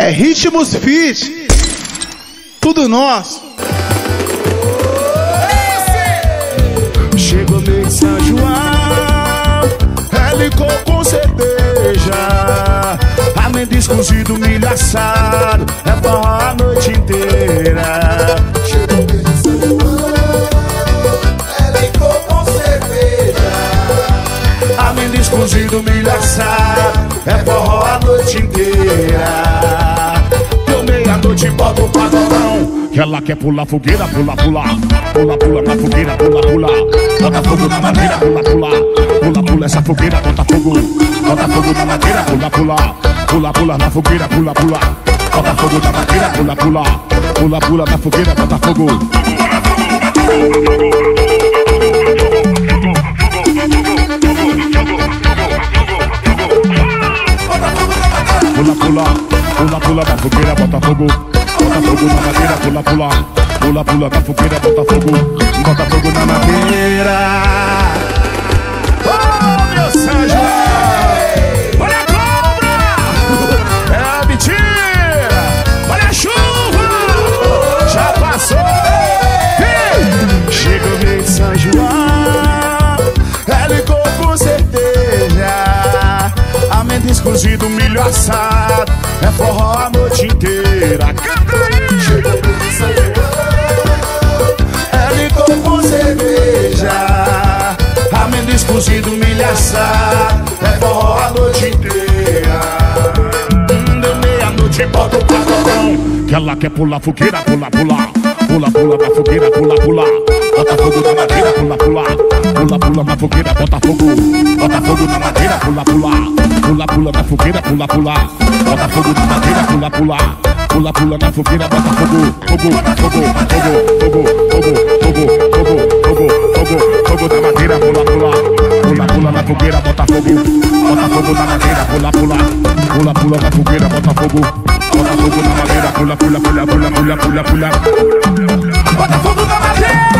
É Ritmos Fit, tudo nosso. Chegou mês de São João, é licor com cerveja, amendoins cozido, milho assado, é forró a noite inteira. Chegou mês de São João, é licor com cerveja, Amendoins cozido, milho assado, é forró a noite inteira. Deu meia-noite, bota o pagodão, que ela quer pular fogueira, pula, pula. Pula, pula na fogueira, pula, pula. Bota fogo na madeira, pula, pula. Pula, pula essa fogueira, bota fogo. Bota fogo na madeira, pula, pula. Pula, pula na fogueira, pula, pula. Bota fogo na madeira, pula, pula. Pula, pula na fogueira, bota fogo. Pula, pula, pula, pula na fogueira, bota fogo. Bota fogo na madeira, pula, pula. Pula, pula na fogueira, bota fogo. Bota fogo na madeira. Oh, meu São João! Olha a cobra! É a mentira! Olha a chuva! Já passou! Ei! Chega o mês de São João, é licor com cerveja, amendoins cozido, milho assado, é forró a noite inteira. Canta aí! chegou mês de São João, É licor com cerveja, amendoins cozido, milho assado, é forró a noite inteira. Deu meia-noite, bota o pagodão, que ela quer pular fogueira, pula, pula. Pula, pula na fogueira, pula, pula. Bota fogo na madeira, pula, pula. Pula, pula na fogueira, bota fogo. Bota fogo na madeira, pula, pula. Pula, pula na fogueira, pula, pula. Bota fogo na madeira, pula, pula. Pula, pula na fogueira, bota fogo. Fogo, fogo, fogo, fogo, fogo, fogo, fogo, fogo, fogo, fogo na madeira, pula, pula. Pula, pula na fogueira, bota fogo. Bota fogo na madeira, pula, pula. Pula, pula na fogueira, bota fogo. Bota fogo na madeira, pula, pula, pula, pula, pula, pula, pula. Bota fogo na madeira!